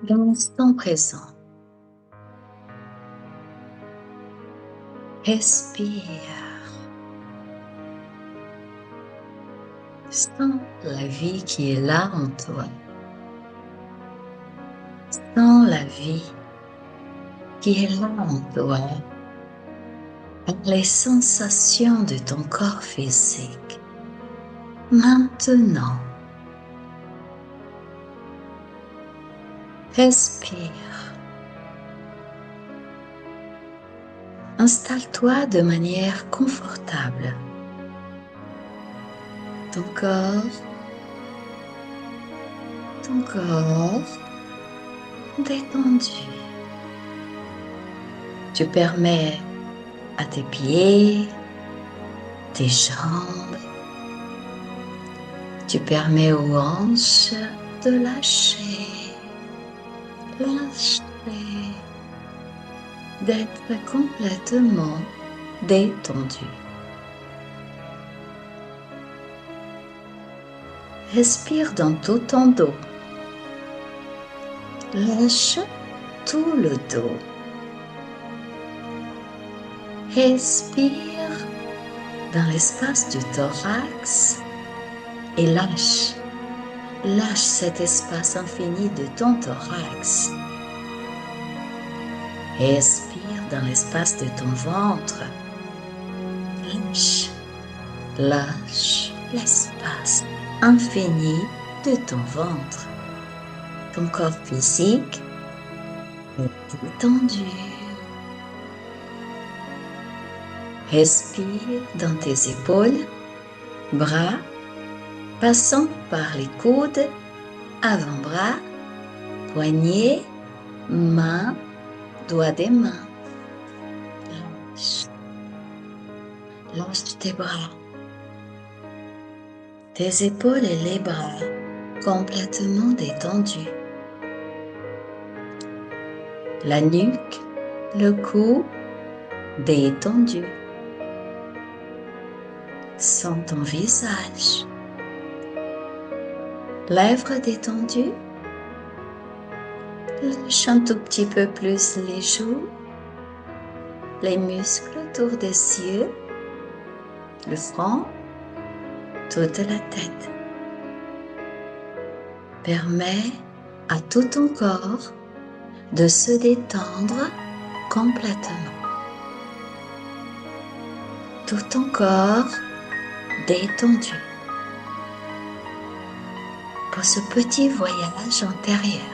dans l'instant présent. Respire. Sens la vie qui est là en toi. Sens la vie qui est là en toi. Les sensations de ton corps physique. Maintenant, respire. Installe-toi de manière confortable. Ton corps détendu. Tu permets à tes pieds, tes jambes, tu permets aux hanches de lâcher, d'être complètement détendu. Respire dans tout ton dos. Lâche tout le dos. Respire dans l'espace du thorax et lâche. Lâche cet espace infini de ton thorax. Respire dans l'espace de ton ventre. Lâche. Lâche l'espace infini de ton ventre. Ton corps physique est détendu. Respire dans tes épaules, bras, passant par les coudes, avant-bras, poignets, mains, doigts des mains. Lâche. Lâche tes bras, tes épaules et les bras complètement détendus. La nuque, le cou détendu. Sens ton visage. Lèvres détendues. Lâche un tout petit peu plus les joues, les muscles autour des yeux, le front, toute la tête. Permets à tout ton corps de se détendre complètement. Tout ton corps détendu pour ce petit voyage intérieur.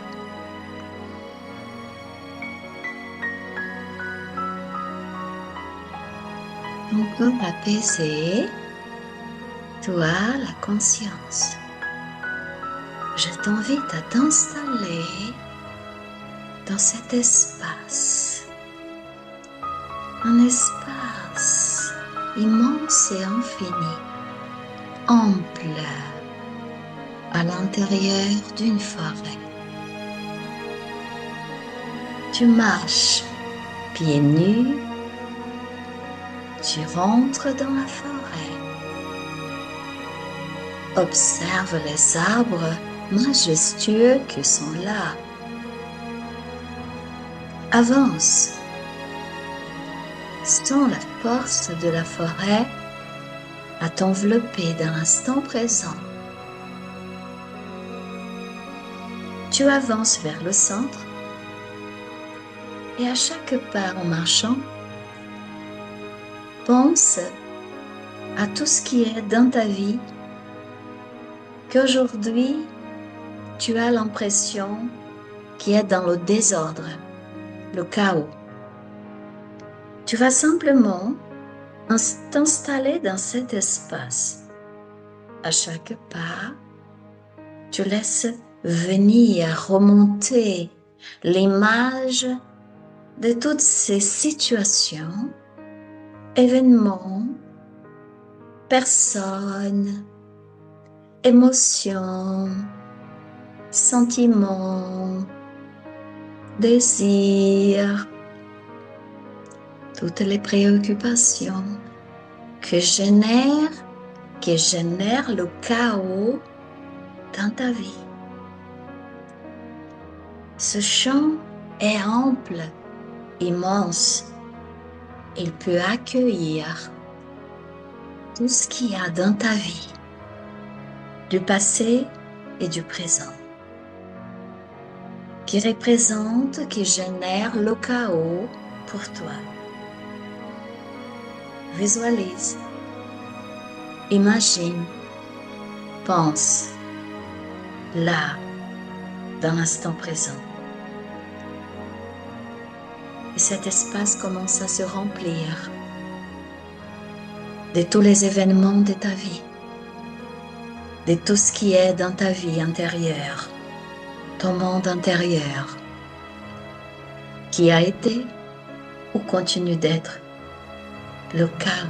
Ton corps apaisé, toi la conscience. Je t'invite à t'installer dans cet espace. Un espace immense et infini, ample, à l'intérieur d'une forêt. Tu marches pieds nus, tu rentres dans la forêt. Observe les arbres majestueux qui sont là. Avance. Sens la force de la forêt à t'envelopper dans l'instant présent. Tu avances vers le centre et à chaque pas en marchant, pense à tout ce qui est dans ta vie qu'aujourd'hui tu as l'impression qu'il est dans le désordre, le chaos. Tu vas simplement t'installer dans cet espace. À chaque pas, tu laisses venir remonter l'image de toutes ces situations, événements, personnes, émotions, sentiments, désirs, toutes les préoccupations que génère le chaos dans ta vie. Ce champ est ample, immense. Il peut accueillir tout ce qu'il y a dans ta vie, du passé et du présent, qui représente, qui génère le chaos pour toi. Visualise, imagine, pense, là, dans l'instant présent. Et cet espace commence à se remplir de tous les événements de ta vie, de tout ce qui est dans ta vie intérieure, ton monde intérieur, qui a été ou continue d'être le chaos.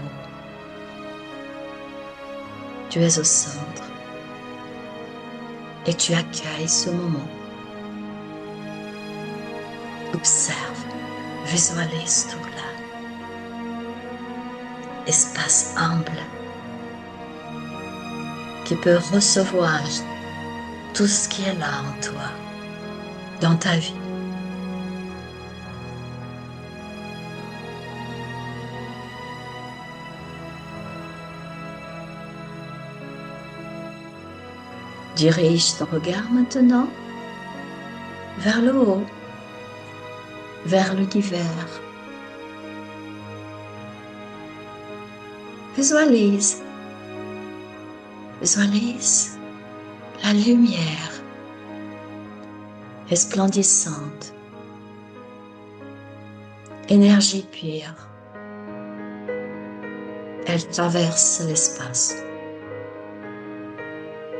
Tu es au centre et tu accueilles ce moment. Observe, visualise tout là. Espace humble qui peut recevoir tout ce qui est là en toi, dans ta vie. Dirige ton regard maintenant vers le haut, vers l'univers. Visualise la lumière resplendissante, énergie pure. Elle traverse l'espace.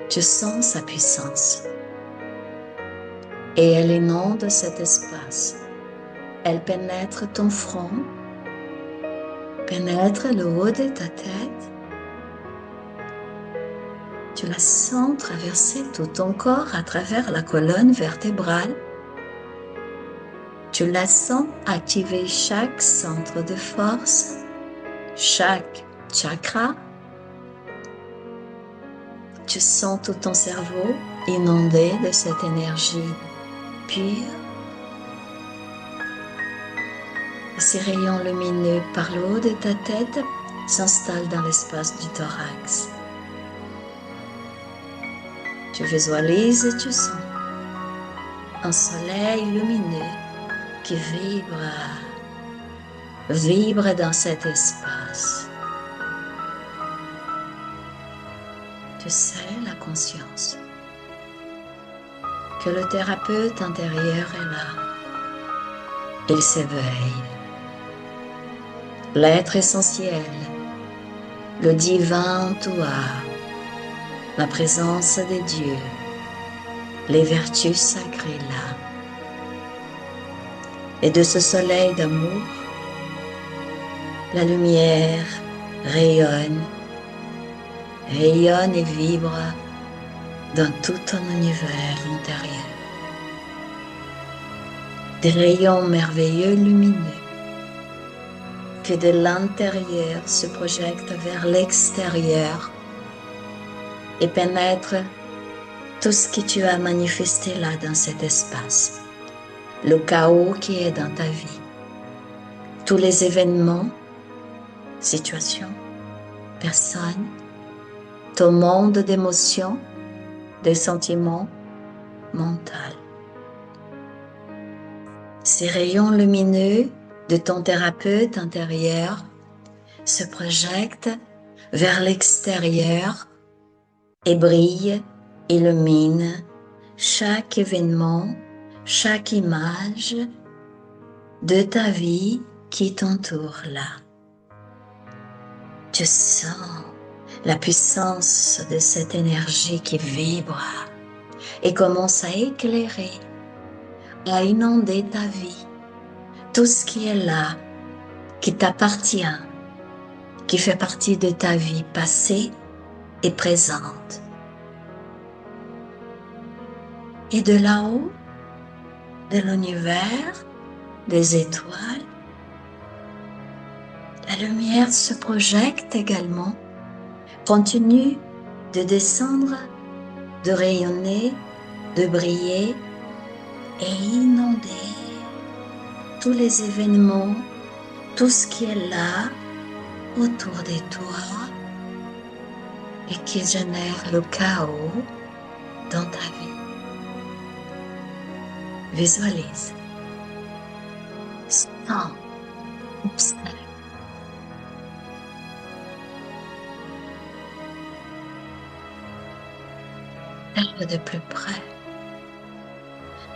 Tu sens sa puissance et elle inonde cet espace. Elle pénètre ton front, pénètre le haut de ta tête. Tu la sens traverser tout ton corps à travers la colonne vertébrale. Tu la sens activer chaque centre de force, chaque chakra. Tu sens tout ton cerveau inondé de cette énergie pure. Et ces rayons lumineux par le haut de ta tête s'installent dans l'espace du thorax. Tu visualises et tu sens un soleil lumineux qui vibre dans cet espace. Tu sais la conscience que le thérapeute intérieur est là. Il s'éveille. L'être essentiel, le divin toi, la présence des dieux, les vertus sacrées là. Et de ce soleil d'amour, la lumière rayonne et vibre dans tout ton univers intérieur. Des rayons merveilleux lumineux qui de l'intérieur se projettent vers l'extérieur et pénètrent tout ce que tu as manifesté là dans cet espace. Le chaos qui est dans ta vie, tous les événements, situations, personnes, ton monde d'émotions, des sentiments, mental. Ces rayons lumineux de ton thérapeute intérieur se projettent vers l'extérieur et brillent, illuminent chaque événement, chaque image de ta vie qui t'entoure là. Tu sens la puissance de cette énergie qui vibre et commence à éclairer, à inonder ta vie. Tout ce qui est là, qui t'appartient, qui fait partie de ta vie passée et présente. Et de là-haut, de l'univers, des étoiles, la lumière se projette également, continue de descendre, de rayonner, de briller et inonder tous les événements, tout ce qui est là autour de toi et qui génère le chaos dans ta vie. Visualise, sens, observe. Observe de plus près.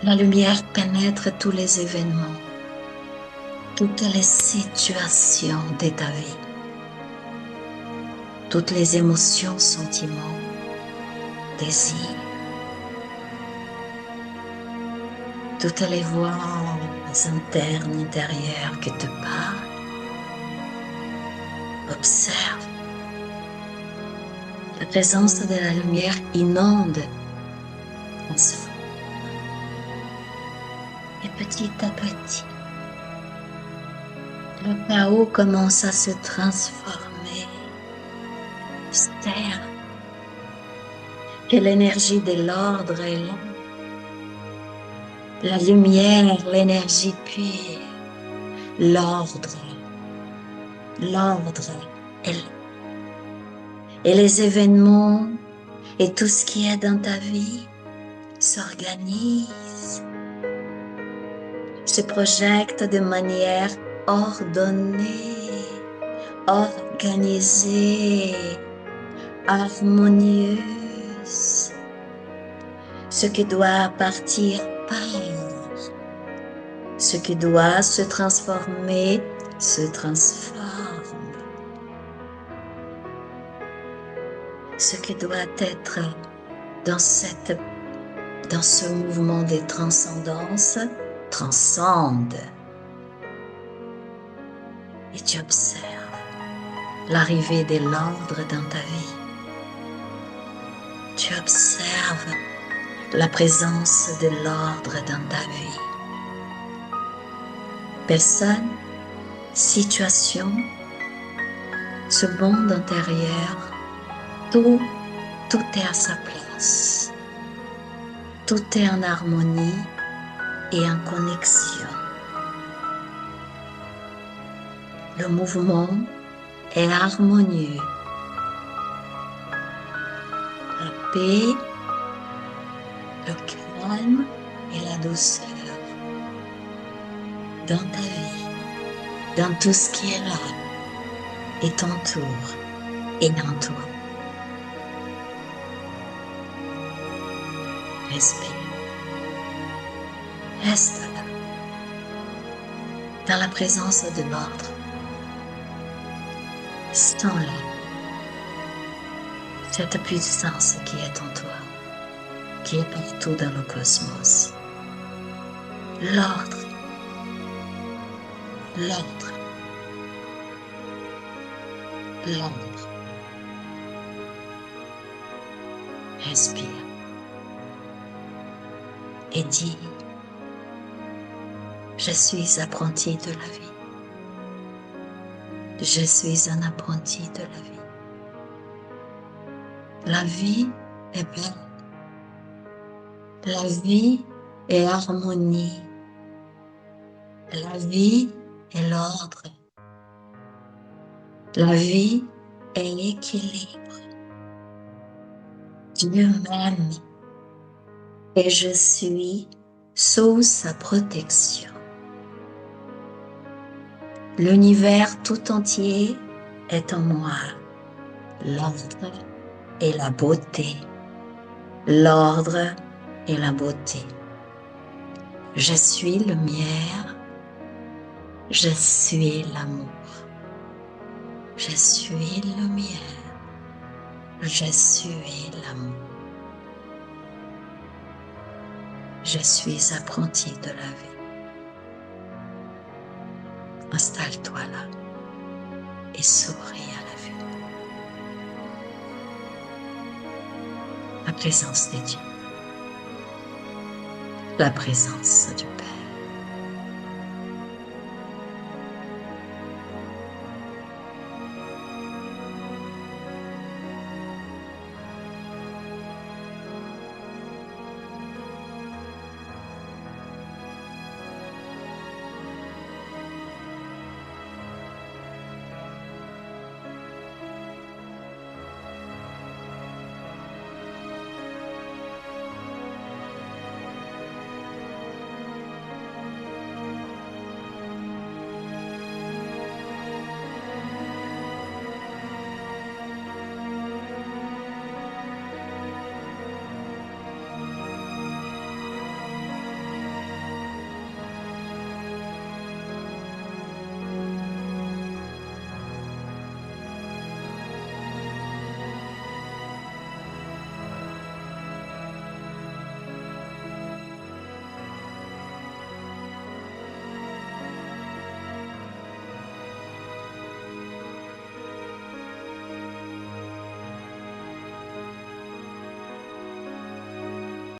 La lumière pénètre tous les événements, toutes les situations de ta vie, toutes les émotions, sentiments, désirs, toutes les voix internes, intérieures qui te parlent. Observe. La présence de la lumière inonde, transforme. Et petit à petit, le chaos commence à se transformer. Observe que l'énergie de l'ordre est là. La lumière, l'énergie pure, l'ordre est là. Et les événements et tout ce qui est dans ta vie s'organise, se projette de manière ordonnée, organisée, harmonieuse. Ce qui doit partir part, ce qui doit se transformer se transforme. Ce qui doit être dans ce mouvement de transcendance transcende. Et tu observes l'arrivée de l'ordre dans ta vie. Tu observes la présence de l'ordre dans ta vie. Personne, situation, ce monde intérieur, tout est à sa place. Tout est en harmonie et en connexion. Le mouvement est harmonieux. La paix, le calme et la douceur dans ta vie, dans tout ce qui est là et t'entoure et dans toi. Respire. Reste là, dans la présence de l'ordre. Sens-la, cette puissance qui est en toi, qui est partout dans le cosmos. L'ordre. Respire. Et dis, je suis apprenti de la vie. Je suis un apprenti de la vie. La vie est belle. La vie est harmonie. La vie est l'ordre. La vie est l'équilibre. Dieu m'aime et je suis sous sa protection. L'univers tout entier est en moi. L'ordre et la beauté. L'ordre et la beauté. Je suis lumière. Je suis l'amour. Je suis lumière. Je suis l'amour. Je suis apprenti de la vie. Installe-toi là et souris à la vue. La présence de Dieu. La présence du Père.